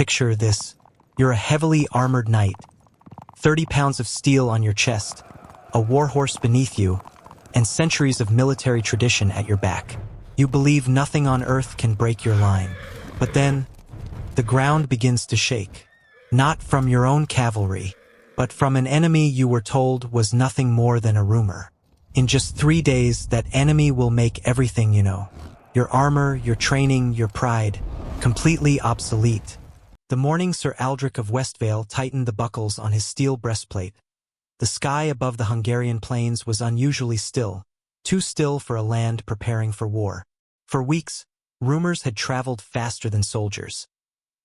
Picture this. You're a heavily armored knight, 30 pounds of steel on your chest, a warhorse beneath you, and centuries of military tradition at your back. You believe nothing on earth can break your line. But then, the ground begins to shake. Not from your own cavalry, but from an enemy you were told was nothing more than a rumor. In just 3 days, that enemy will make everything you know. Your armor, your training, your pride, completely obsolete. The morning Sir Aldric of Westvale tightened the buckles on his steel breastplate. The sky above the Hungarian plains was unusually still, too still for a land preparing for war. For weeks, rumors had traveled faster than soldiers.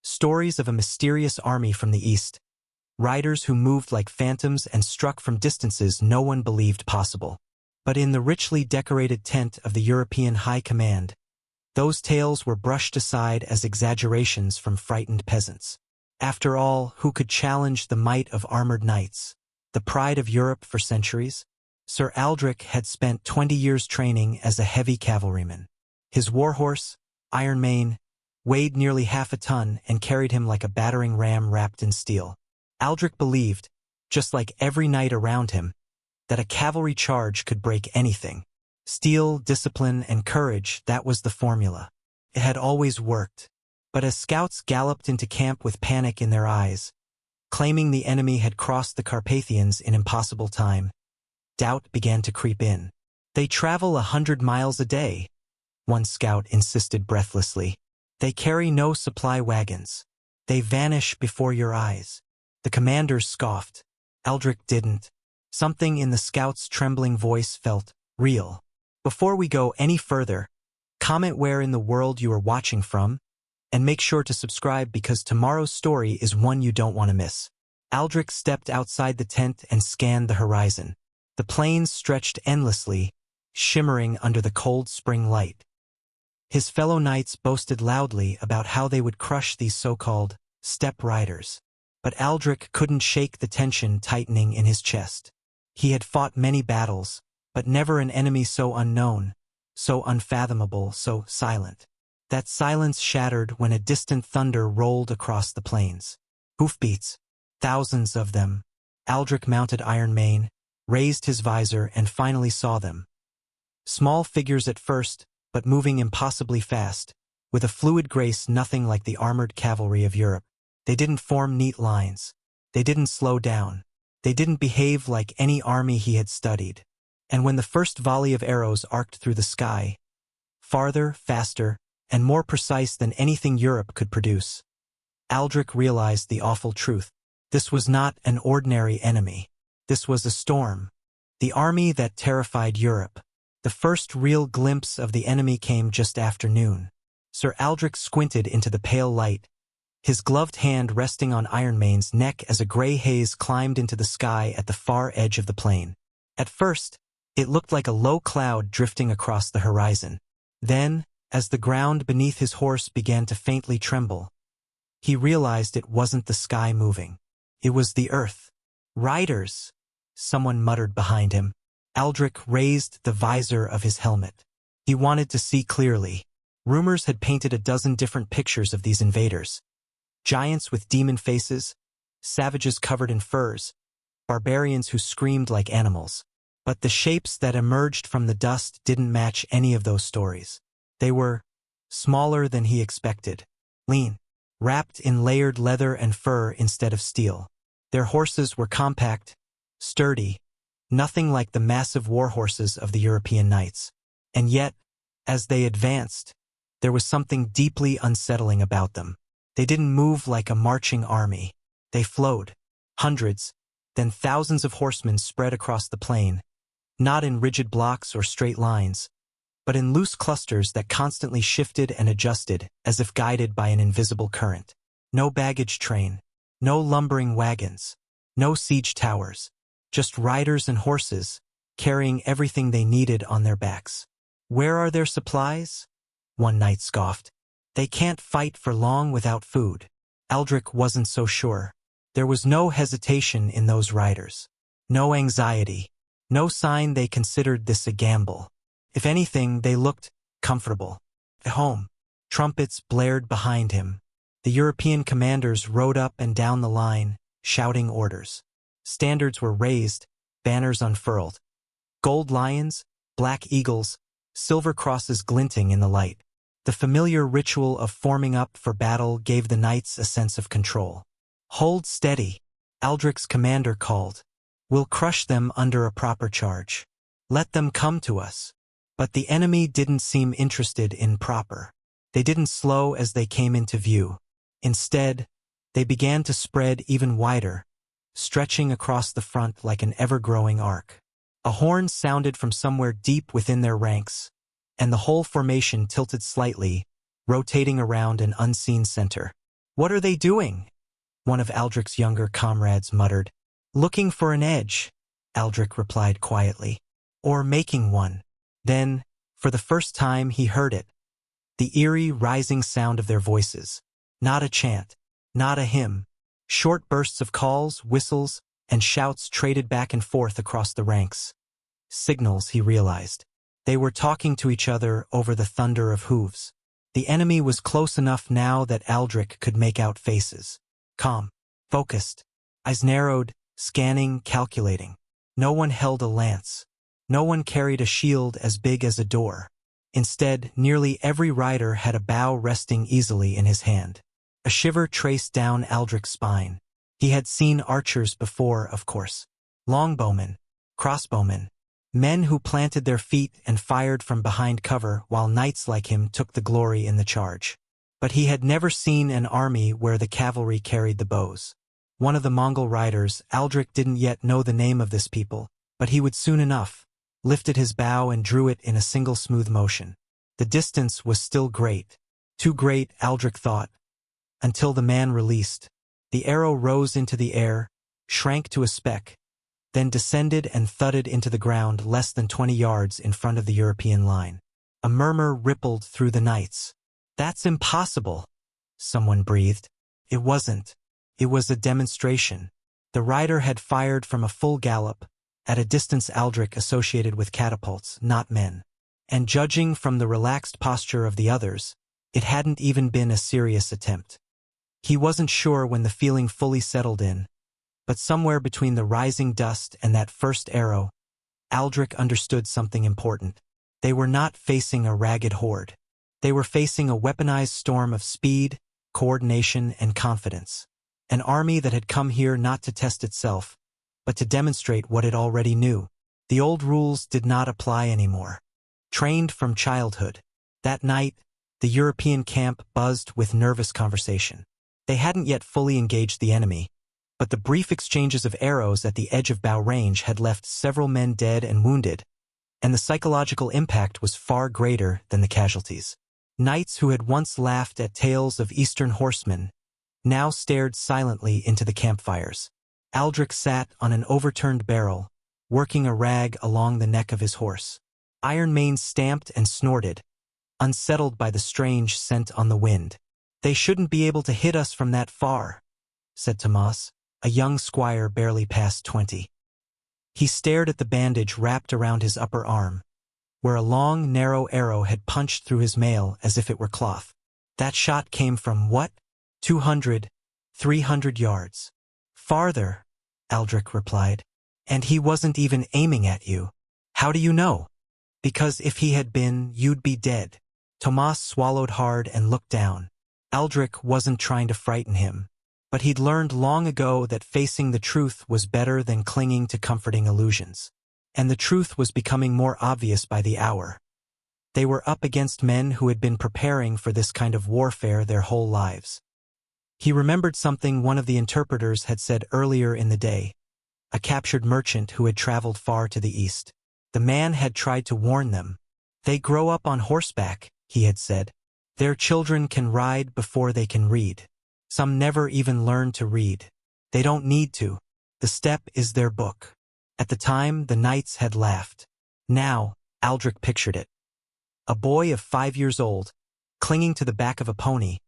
Stories of a mysterious army from the east, riders who moved like phantoms and struck from distances no one believed possible. But in the richly decorated tent of the European High Command, those tales were brushed aside as exaggerations from frightened peasants. After all, who could challenge the might of armored knights? The pride of Europe for centuries? Sir Aldric had spent 20 years training as a heavy cavalryman. His warhorse, Iron Mane, weighed nearly half a ton and carried him like a battering ram wrapped in steel. Aldric believed, just like every knight around him, that a cavalry charge could break anything. Steel, discipline, and courage, that was the formula. It had always worked. But as scouts galloped into camp with panic in their eyes, claiming the enemy had crossed the Carpathians in impossible time, doubt began to creep in. They travel 100 miles a day, one scout insisted breathlessly. They carry no supply wagons. They vanish before your eyes. The commanders scoffed. Aldric didn't. Something in the scout's trembling voice felt real. Before we go any further, comment where in the world you are watching from, and make sure to subscribe because tomorrow's story is one you don't want to miss. Aldric stepped outside the tent and scanned the horizon. The plains stretched endlessly, shimmering under the cold spring light. His fellow knights boasted loudly about how they would crush these so-called steppe riders. But Aldric couldn't shake the tension tightening in his chest. He had fought many battles, but never an enemy so unknown, so unfathomable, so silent. That silence shattered when a distant thunder rolled across the plains. Hoofbeats, thousands of them. Aldric mounted Iron Mane, raised his visor, and finally saw them. Small figures at first, but moving impossibly fast, with a fluid grace nothing like the armored cavalry of Europe. They didn't form neat lines. They didn't slow down. They didn't behave like any army he had studied. And when the first volley of arrows arced through the sky, farther, faster, and more precise than anything Europe could produce, Aldric realized the awful truth. This was not an ordinary enemy. This was a storm. The army that terrified Europe. The first real glimpse of the enemy came just after noon. Sir Aldric squinted into the pale light, his gloved hand resting on Iron Mane's neck as a gray haze climbed into the sky at the far edge of the plain. At first, it looked like a low cloud drifting across the horizon. Then, as the ground beneath his horse began to faintly tremble, he realized it wasn't the sky moving. It was the earth. Riders, someone muttered behind him. Aldric raised the visor of his helmet. He wanted to see clearly. Rumors had painted a dozen different pictures of these invaders. Giants with demon faces, savages covered in furs, barbarians who screamed like animals. But the shapes that emerged from the dust didn't match any of those stories. They were smaller than he expected, lean, wrapped in layered leather and fur instead of steel. Their horses were compact, sturdy, nothing like the massive war horses of the European knights. And yet, as they advanced, there was something deeply unsettling about them. They didn't move like a marching army. They flowed. Hundreds, then thousands of horsemen spread across the plain, not in rigid blocks or straight lines, but in loose clusters that constantly shifted and adjusted as if guided by an invisible current. No baggage train, no lumbering wagons, no siege towers, just riders and horses, carrying everything they needed on their backs. Where are their supplies? One knight scoffed. They can't fight for long without food. Aldric wasn't so sure. There was no hesitation in those riders. No anxiety. No sign they considered this a gamble. If anything, they looked comfortable. At home. Trumpets blared behind him. The European commanders rode up and down the line, shouting orders. Standards were raised, banners unfurled. Gold lions, black eagles, silver crosses glinting in the light. The familiar ritual of forming up for battle gave the knights a sense of control. "Hold steady," Aldric's commander called. "We'll crush them under a proper charge. Let them come to us." But the enemy didn't seem interested in proper. They didn't slow as they came into view. Instead, they began to spread even wider, stretching across the front like an ever-growing arc. A horn sounded from somewhere deep within their ranks, and the whole formation tilted slightly, rotating around an unseen center. "What are they doing?" one of Aldric's younger comrades muttered. "Looking for an edge," Aldric replied quietly. "Or making one." Then, for the first time he heard it, the eerie rising sound of their voices. Not a chant, not a hymn. Short bursts of calls, whistles, and shouts traded back and forth across the ranks. Signals, he realized. They were talking to each other over the thunder of hooves. The enemy was close enough now that Aldric could make out faces. Calm, focused, eyes narrowed, scanning, calculating. No one held a lance. No one carried a shield as big as a door. Instead, nearly every rider had a bow resting easily in his hand. A shiver traced down Aldric's spine. He had seen archers before, of course. Longbowmen, crossbowmen, men who planted their feet and fired from behind cover while knights like him took the glory in the charge. But he had never seen an army where the cavalry carried the bows. One of the Mongol riders, Aldric didn't yet know the name of this people, but he would soon enough, lifted his bow and drew it in a single smooth motion. The distance was still great. Too great, Aldric thought, until the man released. The arrow rose into the air, shrank to a speck, then descended and thudded into the ground less than 20 yards in front of the European line. A murmur rippled through the knights. "That's impossible," someone breathed. It wasn't. It was a demonstration. The rider had fired from a full gallop, at a distance Aldric associated with catapults, not men. And judging from the relaxed posture of the others, it hadn't even been a serious attempt. He wasn't sure when the feeling fully settled in, but somewhere between the rising dust and that first arrow, Aldric understood something important. They were not facing a ragged horde. They were facing a weaponized storm of speed, coordination, and confidence. An army that had come here not to test itself, but to demonstrate what it already knew. The old rules did not apply anymore. Trained from childhood. That night, the European camp buzzed with nervous conversation. They hadn't yet fully engaged the enemy, but the brief exchanges of arrows at the edge of bow range had left several men dead and wounded, and the psychological impact was far greater than the casualties. Knights who had once laughed at tales of Eastern horsemen now stared silently into the campfires. Aldric sat on an overturned barrel, working a rag along the neck of his horse. Iron Mane stamped and snorted, unsettled by the strange scent on the wind. "They shouldn't be able to hit us from that far," said Tomas, a young squire barely past 20. He stared at the bandage wrapped around his upper arm, where a long, narrow arrow had punched through his mail as if it were cloth. "That shot came from what? 200, 300 yards. Farther," Aldric replied. "And he wasn't even aiming at you." "How do you know?" "Because if he had been, you'd be dead." Tomas swallowed hard and looked down. Aldric wasn't trying to frighten him, but he'd learned long ago that facing the truth was better than clinging to comforting illusions. And the truth was becoming more obvious by the hour. They were up against men who had been preparing for this kind of warfare their whole lives. He remembered something one of the interpreters had said earlier in the day, a captured merchant who had traveled far to the east. The man had tried to warn them. "They grow up on horseback," he had said. "Their children can ride before they can read. Some never even learn to read. They don't need to. The steppe is their book." At the time, the knights had laughed. Now, Aldric pictured it. A boy of 5 years old, clinging to the back of a pony,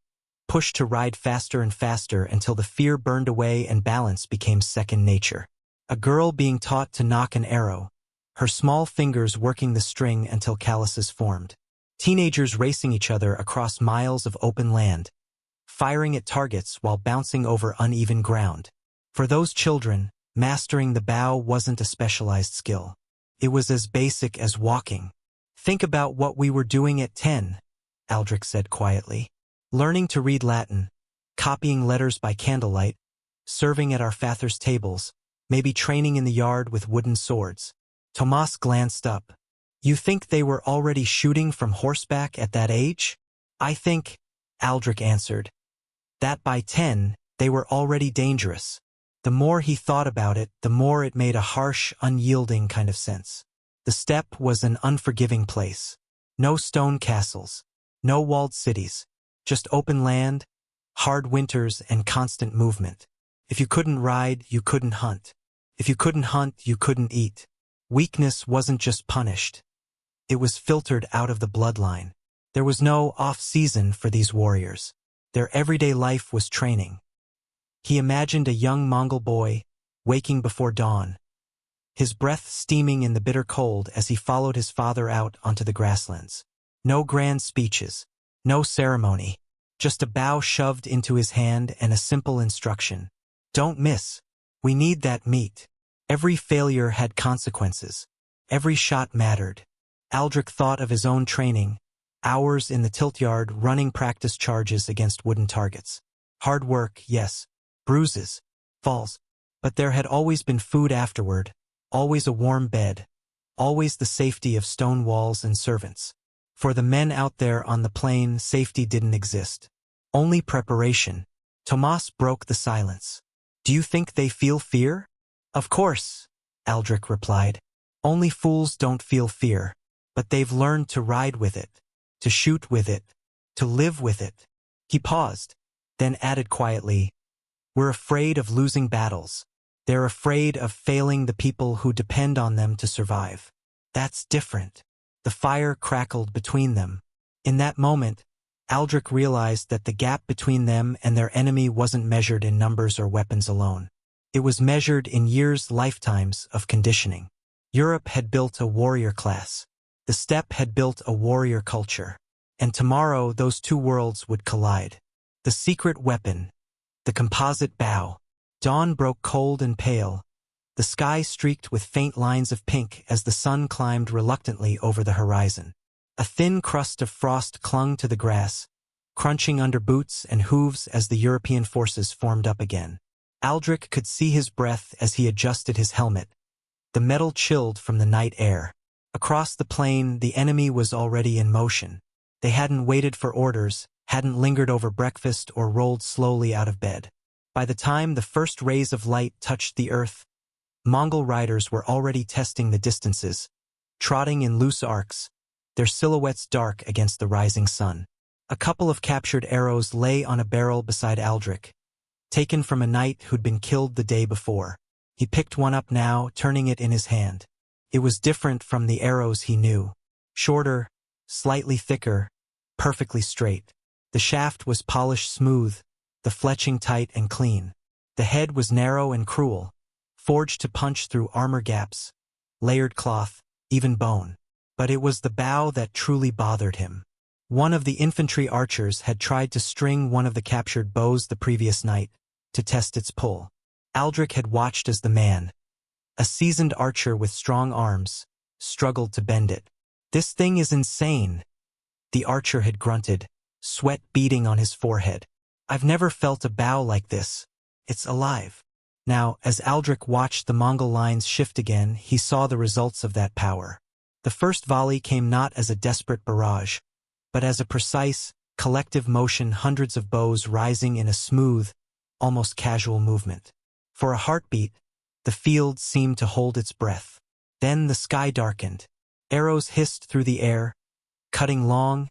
pushed to ride faster and faster until the fear burned away and balance became second nature. A girl being taught to nock an arrow, her small fingers working the string until calluses formed. Teenagers racing each other across miles of open land, firing at targets while bouncing over uneven ground. For those children, mastering the bow wasn't a specialized skill. It was as basic as walking. "Think about what we were doing at 10, Aldric said quietly. "Learning to read Latin, copying letters by candlelight, serving at our father's tables, maybe training in the yard with wooden swords." Tomas glanced up. "You think they were already shooting from horseback at that age?" "I think," Aldric answered, "that by 10, they were already dangerous." The more he thought about it, the more it made a harsh, unyielding kind of sense. The steppe was an unforgiving place. No stone castles, no walled cities, just open land, hard winters, and constant movement. If you couldn't ride, you couldn't hunt. If you couldn't hunt, you couldn't eat. Weakness wasn't just punished. It was filtered out of the bloodline. There was no off-season for these warriors. Their everyday life was training. He imagined a young Mongol boy, waking before dawn, his breath steaming in the bitter cold as he followed his father out onto the grasslands. No grand speeches, no ceremony, just a bow shoved into his hand and a simple instruction. "Don't miss. We need that meat." Every failure had consequences. Every shot mattered. Aldric thought of his own training, hours in the tilt yard running practice charges against wooden targets. Hard work, yes, bruises, falls, but there had always been food afterward, always a warm bed, always the safety of stone walls and servants. For the men out there on the plain, safety didn't exist. Only preparation. Tomas broke the silence. "Do you think they feel fear?" "Of course," Aldric replied. "Only fools don't feel fear, but they've learned to ride with it, to shoot with it, to live with it." He paused, then added quietly, "We're afraid of losing battles. They're afraid of failing the people who depend on them to survive. That's different." The fire crackled between them. In that moment, Aldric realized that the gap between them and their enemy wasn't measured in numbers or weapons alone. It was measured in years, lifetimes of conditioning. Europe had built a warrior class. The steppe had built a warrior culture. And tomorrow those two worlds would collide. The secret weapon, the composite bow. Dawn broke cold and pale. The sky streaked with faint lines of pink as the sun climbed reluctantly over the horizon. A thin crust of frost clung to the grass, crunching under boots and hooves as the European forces formed up again. Aldric could see his breath as he adjusted his helmet. The metal chilled from the night air. Across the plain, the enemy was already in motion. They hadn't waited for orders, hadn't lingered over breakfast, or rolled slowly out of bed. By the time the first rays of light touched the earth, Mongol riders were already testing the distances, trotting in loose arcs, their silhouettes dark against the rising sun. A couple of captured arrows lay on a barrel beside Aldric, taken from a knight who'd been killed the day before. He picked one up now, turning it in his hand. It was different from the arrows he knew. Shorter, slightly thicker, perfectly straight. The shaft was polished smooth, the fletching tight and clean. The head was narrow and cruel, forged to punch through armor gaps, layered cloth, even bone. But it was the bow that truly bothered him. One of the infantry archers had tried to string one of the captured bows the previous night, to test its pull. Aldric had watched as the man, a seasoned archer with strong arms, struggled to bend it. "This thing is insane," the archer had grunted, sweat beading on his forehead. "I've never felt a bow like this. It's alive." Now, as Aldric watched the Mongol lines shift again, he saw the results of that power. The first volley came not as a desperate barrage, but as a precise, collective motion, hundreds of bows rising in a smooth, almost casual movement. For a heartbeat, the field seemed to hold its breath. Then the sky darkened. Arrows hissed through the air, cutting long,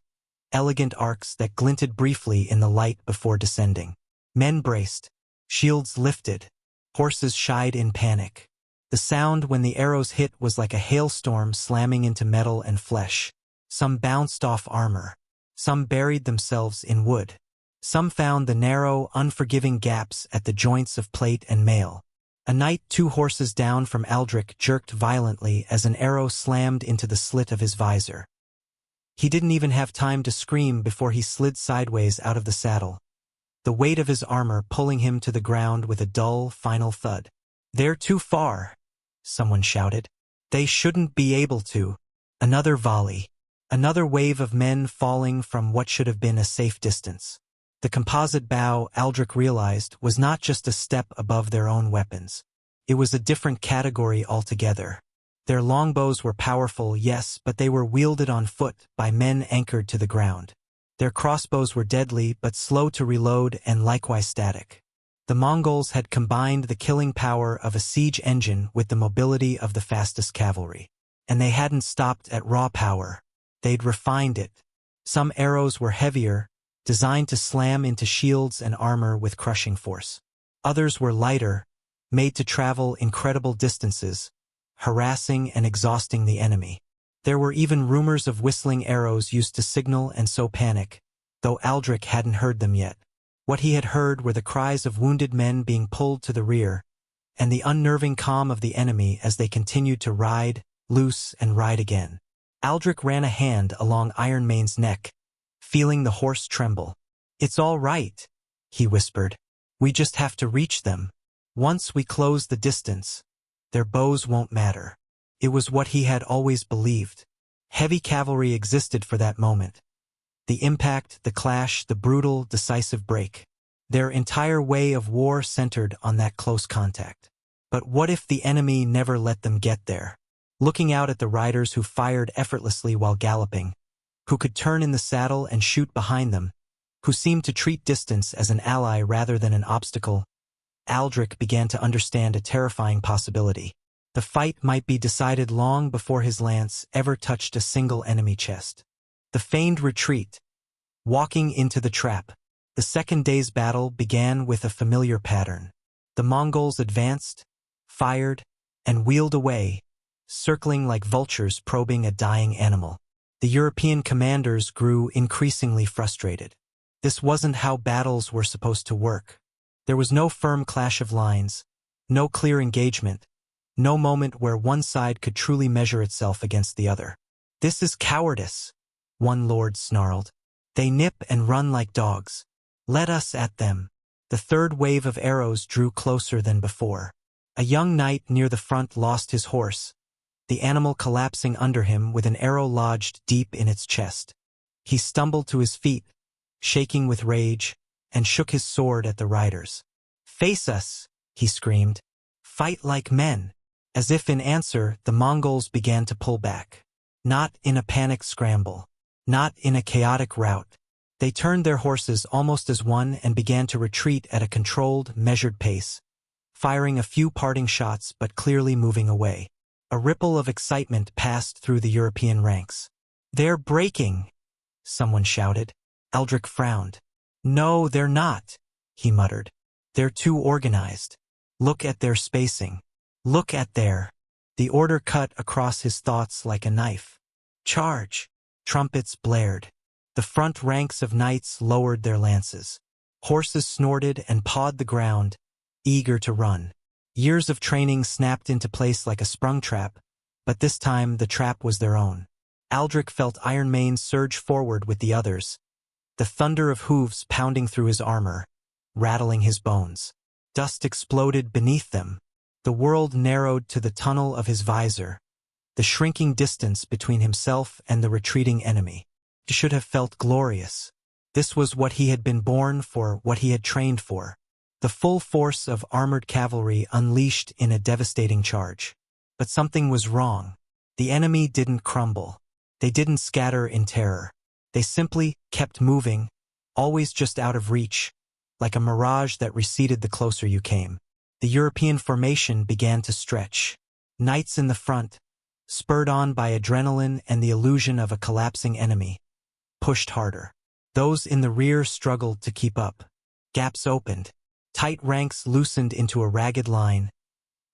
elegant arcs that glinted briefly in the light before descending. Men braced, shields lifted, horses shied in panic. The sound when the arrows hit was like a hailstorm slamming into metal and flesh. Some bounced off armor. Some buried themselves in wood. Some found the narrow, unforgiving gaps at the joints of plate and mail. A knight 2 horses down from Aldric jerked violently as an arrow slammed into the slit of his visor. He didn't even have time to scream before he slid sideways out of the saddle. the weight of his armor pulling him to the ground with a dull, final thud. "They're too far," someone shouted. "They shouldn't be able to." Another volley. Another wave of men falling from what should have been a safe distance. The composite bow, Aldric realized, was not just a step above their own weapons. It was a different category altogether. Their longbows were powerful, yes, but they were wielded on foot by men anchored to the ground. Their crossbows were deadly, but slow to reload and likewise static. The Mongols had combined the killing power of a siege engine with the mobility of the fastest cavalry. And they hadn't stopped at raw power. They'd refined it. Some arrows were heavier, designed to slam into shields and armor with crushing force. Others were lighter, made to travel incredible distances, harassing and exhausting the enemy. There were even rumors of whistling arrows used to signal and sow panic, though Aldric hadn't heard them yet. What he had heard were the cries of wounded men being pulled to the rear, and the unnerving calm of the enemy as they continued to ride, loose, and ride again. Aldric ran a hand along Ironmane's neck, feeling the horse tremble. "It's all right," he whispered. "We just have to reach them. Once we close the distance, their bows won't matter." It was what he had always believed. Heavy cavalry existed for that moment. The impact, the clash, the brutal, decisive break. Their entire way of war centered on that close contact. But what if the enemy never let them get there? Looking out at the riders who fired effortlessly while galloping, who could turn in the saddle and shoot behind them, who seemed to treat distance as an ally rather than an obstacle, Aldric began to understand a terrifying possibility. The fight might be decided long before his lance ever touched a single enemy chest. The feigned retreat. Walking into the trap. The second day's battle began with a familiar pattern. The Mongols advanced, fired, and wheeled away, circling like vultures probing a dying animal. The European commanders grew increasingly frustrated. This wasn't how battles were supposed to work. There was no firm clash of lines, no clear engagement, no moment where one side could truly measure itself against the other. "This is cowardice," one lord snarled. "They nip and run like dogs. Let us at them." The third wave of arrows drew closer than before. A young knight near the front lost his horse, the animal collapsing under him with an arrow lodged deep in its chest. He stumbled to his feet, shaking with rage, and shook his sword at the riders. "Face us," he screamed. "Fight like men." As if in answer, the Mongols began to pull back. Not in a panicked scramble. Not in a chaotic rout. They turned their horses almost as one and began to retreat at a controlled, measured pace, firing a few parting shots but clearly moving away. A ripple of excitement passed through the European ranks. "They're breaking," someone shouted. Aldric frowned. "No, they're not," he muttered. "They're too organized. Look at their spacing. Look at their—" The order cut across his thoughts like a knife. "Charge!" Trumpets blared. The front ranks of knights lowered their lances. Horses snorted and pawed the ground, eager to run. Years of training snapped into place like a sprung trap, but this time the trap was their own. Aldric felt Ironmane surge forward with the others, the thunder of hooves pounding through his armor, rattling his bones. Dust exploded beneath them. The world narrowed to the tunnel of his visor, the shrinking distance between himself and the retreating enemy. He should have felt glorious. This was what he had been born for, what he had trained for. The full force of armored cavalry unleashed in a devastating charge. But something was wrong. The enemy didn't crumble. They didn't scatter in terror. They simply kept moving, always just out of reach, like a mirage that receded the closer you came. The European formation began to stretch. Knights in the front, spurred on by adrenaline and the illusion of a collapsing enemy, pushed harder. Those in the rear struggled to keep up. Gaps opened. Tight ranks loosened into a ragged line,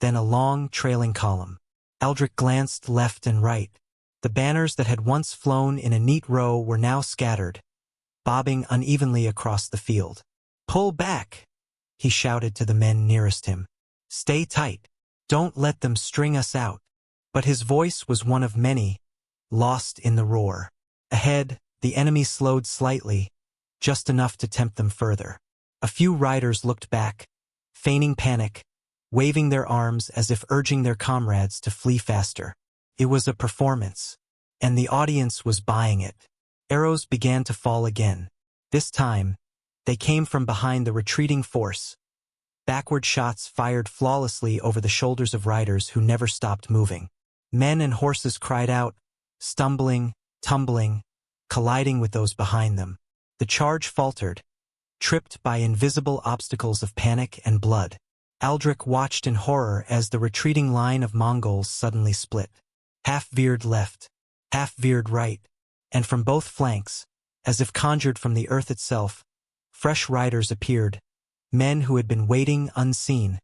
then a long, trailing column. Aldric glanced left and right. The banners that had once flown in a neat row were now scattered, bobbing unevenly across the field. "Pull back!" he shouted to the men nearest him. "Stay tight. Don't let them string us out." But his voice was one of many, lost in the roar. Ahead, the enemy slowed slightly, just enough to tempt them further. A few riders looked back, feigning panic, waving their arms as if urging their comrades to flee faster. It was a performance, and the audience was buying it. Arrows began to fall again. This time, they came from behind the retreating force. Backward shots fired flawlessly over the shoulders of riders who never stopped moving. Men and horses cried out, stumbling, tumbling, colliding with those behind them. The charge faltered, tripped by invisible obstacles of panic and blood. Aldric watched in horror as the retreating line of Mongols suddenly split. Half veered left, half veered right, and from both flanks, as if conjured from the earth itself, fresh riders appeared, men who had been waiting unseen,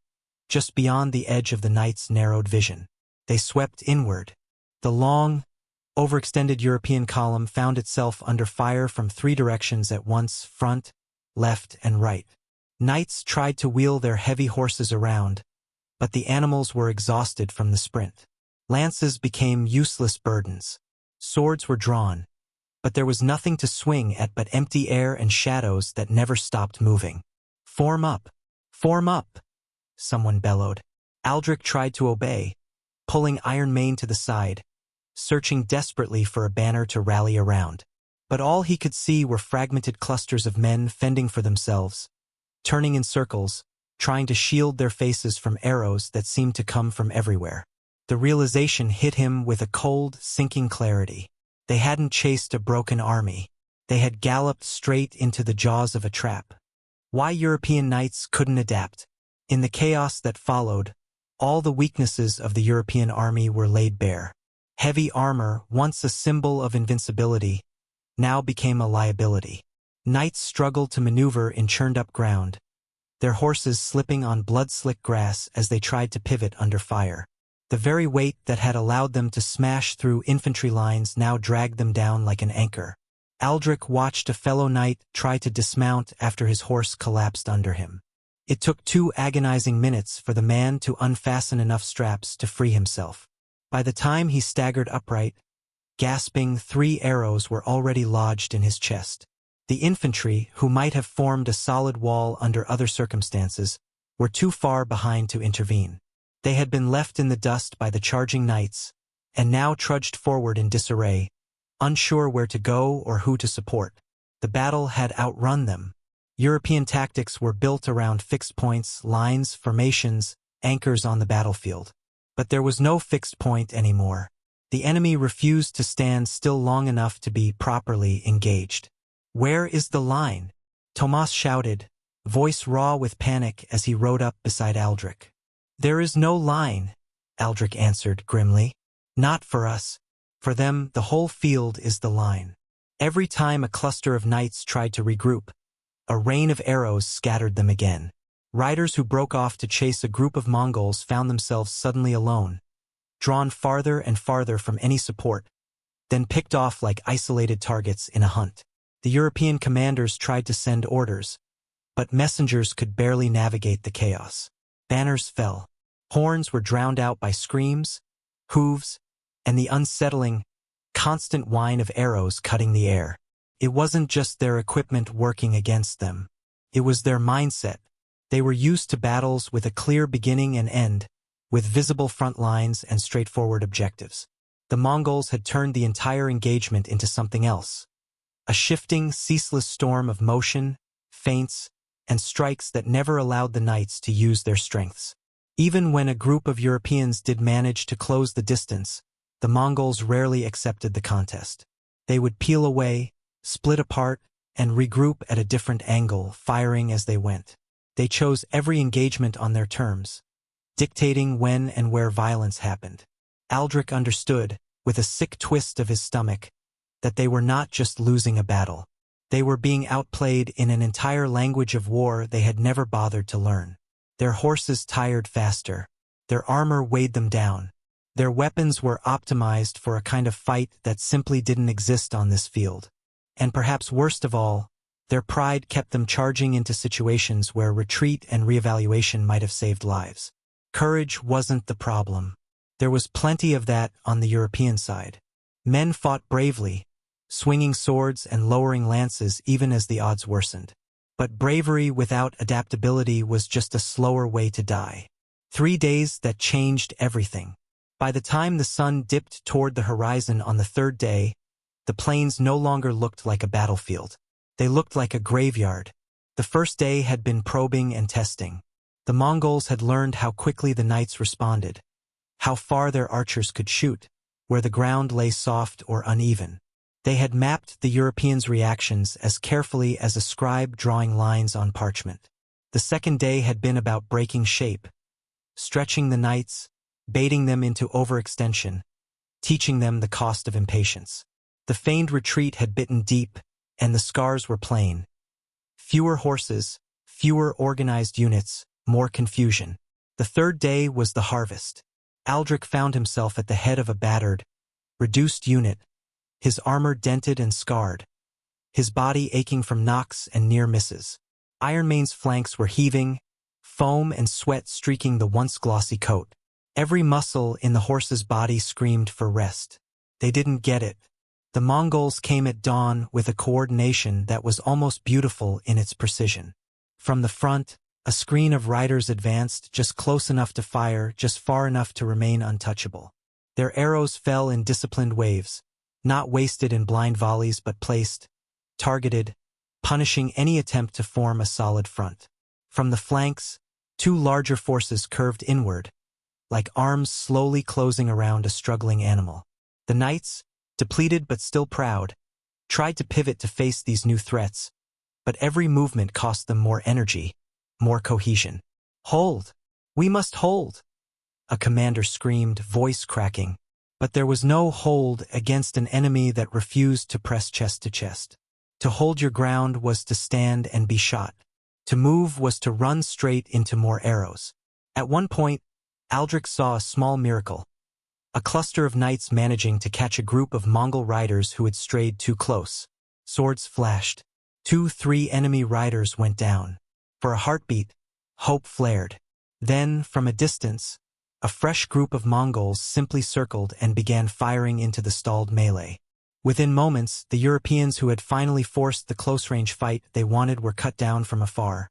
just beyond the edge of the knight's narrowed vision. They swept inward. The long, overextended European column found itself under fire from three directions at once: front, left, and right. Knights tried to wheel their heavy horses around, but the animals were exhausted from the sprint. Lances became useless burdens. Swords were drawn, but there was nothing to swing at but empty air and shadows that never stopped moving. "Form up! Form up!" someone bellowed. Aldric tried to obey, pulling Iron Mane to the side, searching desperately for a banner to rally around. But all he could see were fragmented clusters of men fending for themselves, turning in circles, trying to shield their faces from arrows that seemed to come from everywhere. The realization hit him with a cold, sinking clarity. They hadn't chased a broken army. They had galloped straight into the jaws of a trap. Why European knights couldn't adapt? In the chaos that followed, all the weaknesses of the European army were laid bare. Heavy armor, once a symbol of invincibility, now became a liability. Knights struggled to maneuver in churned-up ground, their horses slipping on blood-slick grass as they tried to pivot under fire. The very weight that had allowed them to smash through infantry lines now dragged them down like an anchor. Aldric watched a fellow knight try to dismount after his horse collapsed under him. It took 2 agonizing minutes for the man to unfasten enough straps to free himself. By the time he staggered upright, gasping, 3 arrows were already lodged in his chest. The infantry, who might have formed a solid wall under other circumstances, were too far behind to intervene. They had been left in the dust by the charging knights, and now trudged forward in disarray, unsure where to go or who to support. The battle had outrun them. European tactics were built around fixed points, lines, formations, anchors on the battlefield. But there was no fixed point anymore. The enemy refused to stand still long enough to be properly engaged. "Where is the line?" Tomas shouted, voice raw with panic as he rode up beside Aldric. "There is no line," Aldric answered grimly. "Not for us. For them, the whole field is the line." Every time a cluster of knights tried to regroup, a rain of arrows scattered them again. Riders who broke off to chase a group of Mongols found themselves suddenly alone, drawn farther and farther from any support, then picked off like isolated targets in a hunt. The European commanders tried to send orders, but messengers could barely navigate the chaos. Banners fell. Horns were drowned out by screams, hooves, and the unsettling, constant whine of arrows cutting the air. It wasn't just their equipment working against them. It was their mindset. They were used to battles with a clear beginning and end, with visible front lines and straightforward objectives. The Mongols had turned the entire engagement into something else. A shifting, ceaseless storm of motion, feints, and strikes that never allowed the knights to use their strengths. Even when a group of Europeans did manage to close the distance, the Mongols rarely accepted the contest. They would peel away, split apart, and regroup at a different angle, firing as they went. They chose every engagement on their terms, dictating when and where violence happened. Aldric understood, with a sick twist of his stomach, that they were not just losing a battle. They were being outplayed in an entire language of war they had never bothered to learn. Their horses tired faster. Their armor weighed them down. Their weapons were optimized for a kind of fight that simply didn't exist on this field. And perhaps worst of all, their pride kept them charging into situations where retreat and reevaluation might have saved lives. Courage wasn't the problem. There was plenty of that on the European side. Men fought bravely, swinging swords and lowering lances even as the odds worsened. But bravery without adaptability was just a slower way to die. 3 days that changed everything. By the time the sun dipped toward the horizon on the third day, the plains no longer looked like a battlefield. They looked like a graveyard. The first day had been probing and testing. The Mongols had learned how quickly the knights responded, how far their archers could shoot, where the ground lay soft or uneven. They had mapped the Europeans' reactions as carefully as a scribe drawing lines on parchment. The second day had been about breaking shape, stretching the knights, baiting them into overextension, teaching them the cost of impatience. The feigned retreat had bitten deep, and the scars were plain. Fewer horses, fewer organized units, more confusion. The third day was the harvest. Aldric found himself at the head of a battered, reduced unit, his armor dented and scarred, his body aching from knocks and near misses. Ironmane's flanks were heaving, foam and sweat streaking the once glossy coat. Every muscle in the horse's body screamed for rest. They didn't get it. The Mongols came at dawn with a coordination that was almost beautiful in its precision. From the front, a screen of riders advanced just close enough to fire, just far enough to remain untouchable. Their arrows fell in disciplined waves, not wasted in blind volleys but placed, targeted, punishing any attempt to form a solid front. From the flanks, 2 larger forces curved inward, like arms slowly closing around a struggling animal. The knights, depleted but still proud, tried to pivot to face these new threats, but every movement cost them more energy, more cohesion. "Hold! We must hold!" a commander screamed, voice cracking. But there was no hold against an enemy that refused to press chest to chest. To hold your ground was to stand and be shot. To move was to run straight into more arrows. At one point, Aldric saw a small miracle. A cluster of knights managing to catch a group of Mongol riders who had strayed too close. Swords flashed. 2-3 enemy riders went down. For a heartbeat, hope flared. Then, from a distance, a fresh group of Mongols simply circled and began firing into the stalled melee. Within moments, the Europeans who had finally forced the close-range fight they wanted were cut down from afar,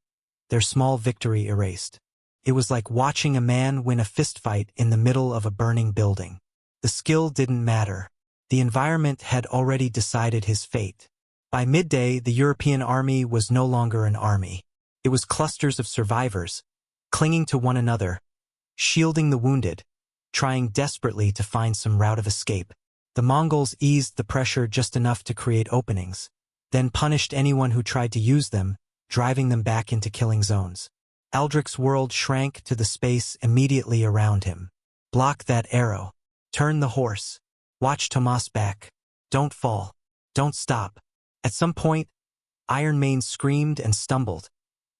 their small victory erased. It was like watching a man win a fistfight in the middle of a burning building. The skill didn't matter. The environment had already decided his fate. By midday, the European army was no longer an army. It was clusters of survivors, clinging to one another, shielding the wounded, trying desperately to find some route of escape. The Mongols eased the pressure just enough to create openings, then punished anyone who tried to use them, driving them back into killing zones. Aldric's world shrank to the space immediately around him. Block that arrow. Turn the horse. Watch Tomas back. Don't fall. Don't stop. At some point, Ironmane screamed and stumbled,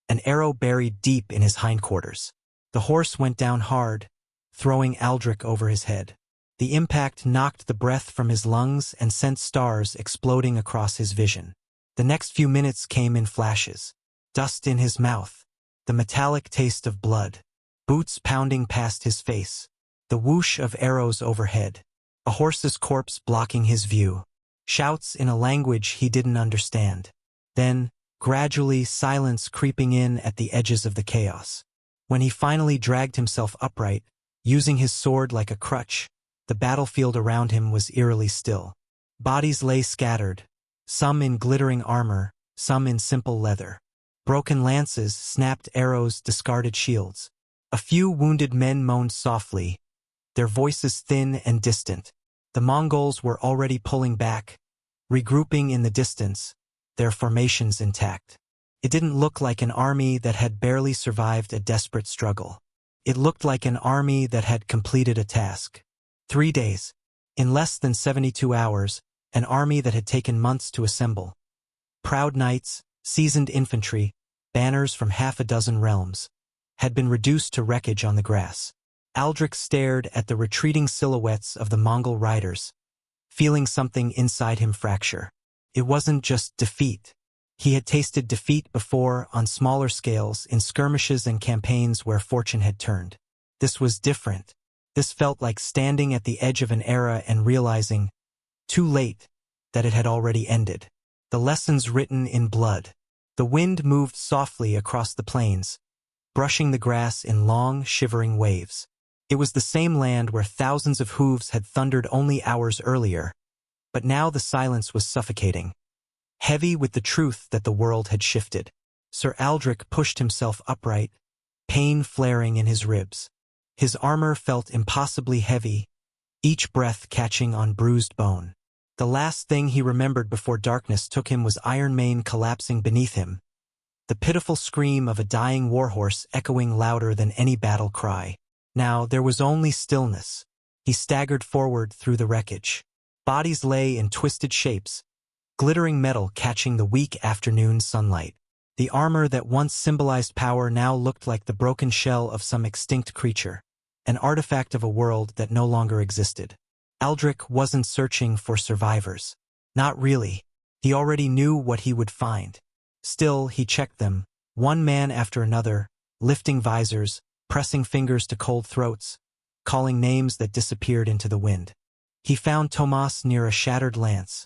an arrow buried deep in his hindquarters. The horse went down hard, throwing Aldric over his head. The impact knocked the breath from his lungs and sent stars exploding across his vision. The next few minutes came in flashes. Dust in his mouth, the metallic taste of blood, boots pounding past his face, the whoosh of arrows overhead, a horse's corpse blocking his view, shouts in a language he didn't understand. Then, gradually, silence creeping in at the edges of the chaos. When he finally dragged himself upright, using his sword like a crutch, the battlefield around him was eerily still. Bodies lay scattered, some in glittering armor, some in simple leather. Broken lances, snapped arrows, discarded shields. A few wounded men moaned softly, their voices thin and distant. The Mongols were already pulling back, regrouping in the distance, their formations intact. It didn't look like an army that had barely survived a desperate struggle. It looked like an army that had completed a task. 3 days. In less than 72 hours, an army that had taken months to assemble. Proud knights, seasoned infantry, banners from half a dozen realms, had been reduced to wreckage on the grass. Aldric stared at the retreating silhouettes of the Mongol riders, feeling something inside him fracture. It wasn't just defeat. He had tasted defeat before on smaller scales in skirmishes and campaigns where fortune had turned. This was different. This felt like standing at the edge of an era and realizing, too late, that it had already ended. The lessons written in blood. The wind moved softly across the plains, brushing the grass in long, shivering waves. It was the same land where thousands of hooves had thundered only hours earlier, but now the silence was suffocating, heavy with the truth that the world had shifted. Sir Aldric pushed himself upright, pain flaring in his ribs. His armor felt impossibly heavy, each breath catching on bruised bone. The last thing he remembered before darkness took him was Iron Mane collapsing beneath him, the pitiful scream of a dying warhorse echoing louder than any battle cry. Now there was only stillness. He staggered forward through the wreckage. Bodies lay in twisted shapes, glittering metal catching the weak afternoon sunlight. The armor that once symbolized power now looked like the broken shell of some extinct creature, an artifact of a world that no longer existed. Aldric wasn't searching for survivors. Not really. He already knew what he would find. Still, he checked them, one man after another, lifting visors, pressing fingers to cold throats, calling names that disappeared into the wind. He found Tomas near a shattered lance,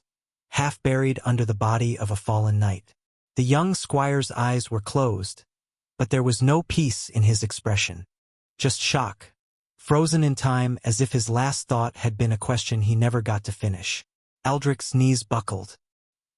half buried under the body of a fallen knight. The young squire's eyes were closed, but there was no peace in his expression. Just shock, frozen in time as if his last thought had been a question he never got to finish. Aldric's knees buckled.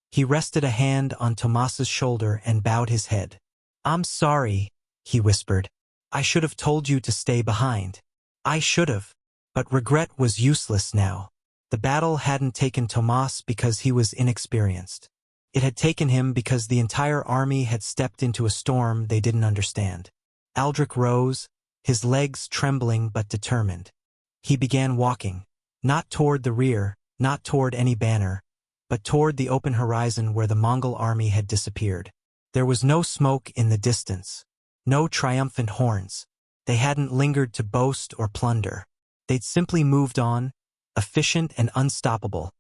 He rested a hand on Tomas's shoulder and bowed his head. "I'm sorry," he whispered. "I should have told you to stay behind. I should have." But regret was useless now. The battle hadn't taken Tomas because he was inexperienced. It had taken him because the entire army had stepped into a storm they didn't understand. Aldric rose, his legs trembling but determined. He began walking, not toward the rear, not toward any banner, but toward the open horizon where the Mongol army had disappeared. There was no smoke in the distance, no triumphant horns. They hadn't lingered to boast or plunder. They'd simply moved on, efficient and unstoppable,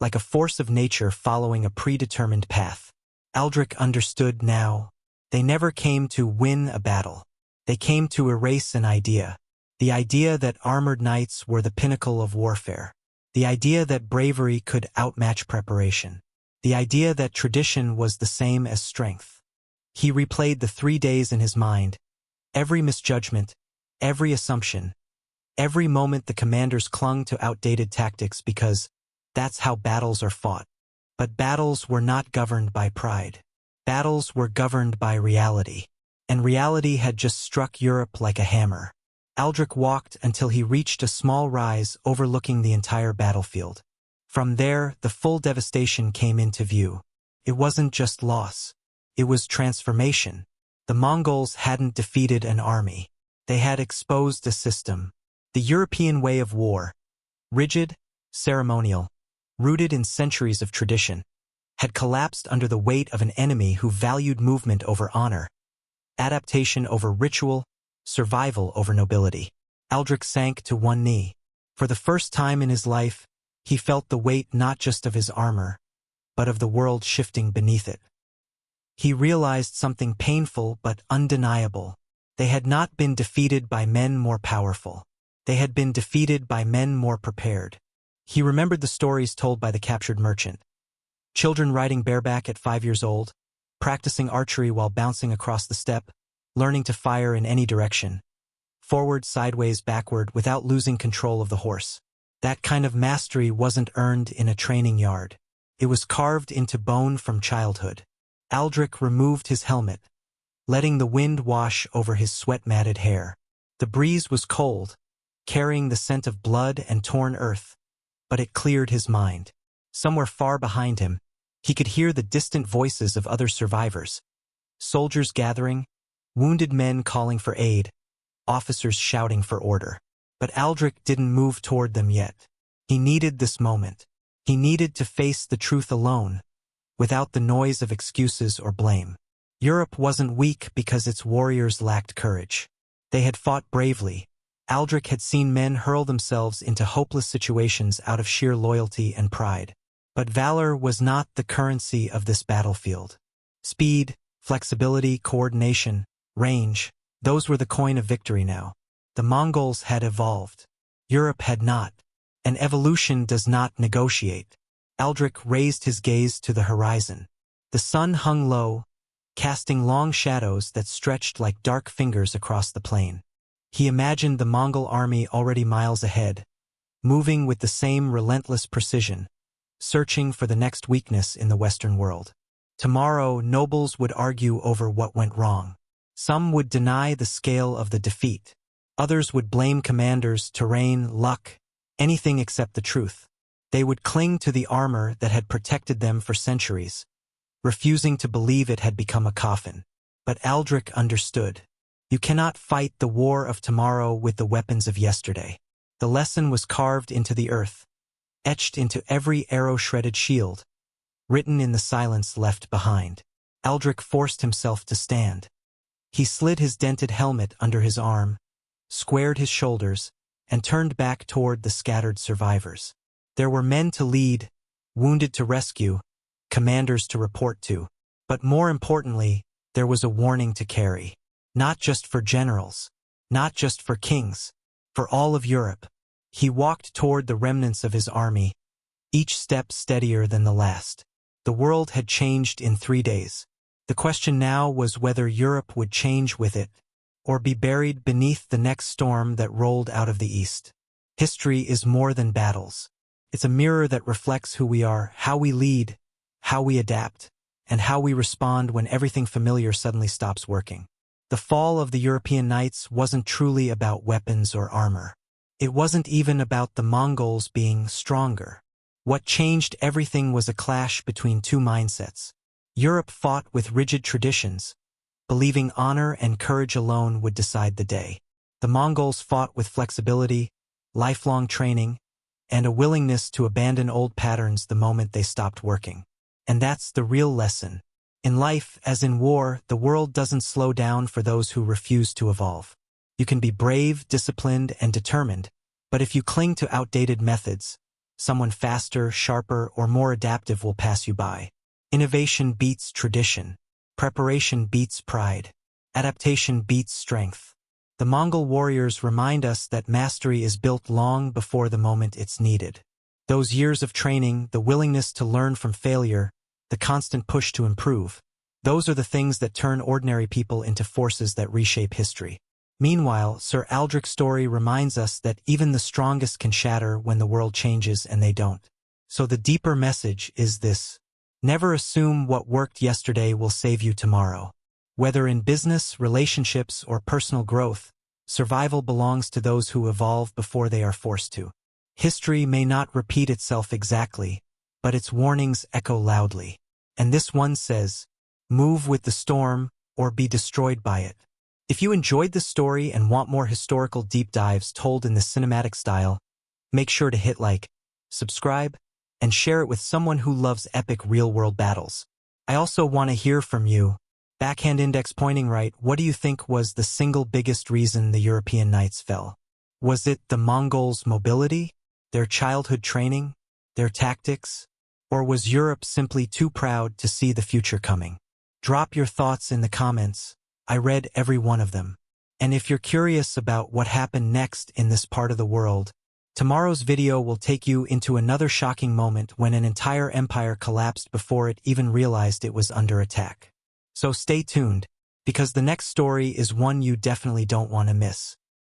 like a force of nature following a predetermined path. Aldric understood now. They never came to win a battle. They came to erase an idea. The idea that armored knights were the pinnacle of warfare. The idea that bravery could outmatch preparation. The idea that tradition was the same as strength. He replayed the 3 days in his mind. Every misjudgment, every assumption, every moment the commanders clung to outdated tactics because that's how battles are fought. But battles were not governed by pride. Battles were governed by reality. And reality had just struck Europe like a hammer. Aldric walked until he reached a small rise overlooking the entire battlefield. From there, the full devastation came into view. It wasn't just loss. It was transformation. The Mongols hadn't defeated an army. They had exposed a system. The European way of war, rigid, ceremonial, rooted in centuries of tradition, had collapsed under the weight of an enemy who valued movement over honor, adaptation over ritual, survival over nobility. Aldric sank to one knee. For the first time in his life, he felt the weight not just of his armor, but of the world shifting beneath it. He realized something painful but undeniable. They had not been defeated by men more powerful. They had been defeated by men more prepared. He remembered the stories told by the captured merchant. Children riding bareback at 5 years old, practicing archery while bouncing across the steppe, learning to fire in any direction, forward, sideways, backward, without losing control of the horse. That kind of mastery wasn't earned in a training yard. It was carved into bone from childhood. Aldric removed his helmet, letting the wind wash over his sweat-matted hair. The breeze was cold, carrying the scent of blood and torn earth, but it cleared his mind. Somewhere far behind him, he could hear the distant voices of other survivors. Soldiers gathering, wounded men calling for aid, officers shouting for order. But Aldric didn't move toward them yet. He needed this moment. He needed to face the truth alone, without the noise of excuses or blame. Europe wasn't weak because its warriors lacked courage. They had fought bravely. Aldric had seen men hurl themselves into hopeless situations out of sheer loyalty and pride. But valor was not the currency of this battlefield. Speed, flexibility, coordination, range, those were the coin of victory now. The Mongols had evolved. Europe had not. And evolution does not negotiate. Aldric raised his gaze to the horizon. The sun hung low, casting long shadows that stretched like dark fingers across the plain. He imagined the Mongol army already miles ahead, moving with the same relentless precision, searching for the next weakness in the Western world. Tomorrow, nobles would argue over what went wrong. Some would deny the scale of the defeat. Others would blame commanders, terrain, luck, anything except the truth. They would cling to the armor that had protected them for centuries, refusing to believe it had become a coffin. But Aldric understood. You cannot fight the war of tomorrow with the weapons of yesterday. The lesson was carved into the earth, etched into every arrow-shredded shield, written in the silence left behind. Aldric forced himself to stand. He slid his dented helmet under his arm, squared his shoulders, and turned back toward the scattered survivors. There were men to lead, wounded to rescue, commanders to report to. But more importantly, there was a warning to carry. Not just for generals, not just for kings, for all of Europe. He walked toward the remnants of his army, each step steadier than the last. The world had changed in 3 days. The question now was whether Europe would change with it, or be buried beneath the next storm that rolled out of the east. History is more than battles. It's a mirror that reflects who we are, how we lead, how we adapt, and how we respond when everything familiar suddenly stops working. The fall of the European knights wasn't truly about weapons or armor. It wasn't even about the Mongols being stronger. What changed everything was a clash between two mindsets. Europe fought with rigid traditions, believing honor and courage alone would decide the day. The Mongols fought with flexibility, lifelong training, and a willingness to abandon old patterns the moment they stopped working. And that's the real lesson. In life, as in war, the world doesn't slow down for those who refuse to evolve. You can be brave, disciplined, and determined, but if you cling to outdated methods, someone faster, sharper, or more adaptive will pass you by. Innovation beats tradition. Preparation beats pride. Adaptation beats strength. The Mongol warriors remind us that mastery is built long before the moment it's needed. Those years of training, the willingness to learn from failure, the constant push to improve, those are the things that turn ordinary people into forces that reshape history. Meanwhile, Sir Aldric's story reminds us that even the strongest can shatter when the world changes and they don't. So the deeper message is this: never assume what worked yesterday will save you tomorrow. Whether in business, relationships, or personal growth, survival belongs to those who evolve before they are forced to. History may not repeat itself exactly, but its warnings echo loudly. And this one says, move with the storm or be destroyed by it. If you enjoyed this story and want more historical deep dives told in the cinematic style, make sure to hit like, subscribe, and share it with someone who loves epic real-world battles. I also want to hear from you. Backhand index pointing right, what do you think was the single biggest reason the European knights fell? Was it the Mongols' mobility, their childhood training, their tactics? Or was Europe simply too proud to see the future coming? Drop your thoughts in the comments. I read every one of them. And if you're curious about what happened next in this part of the world, tomorrow's video will take you into another shocking moment when an entire empire collapsed before it even realized it was under attack. So stay tuned, because the next story is one you definitely don't want to miss.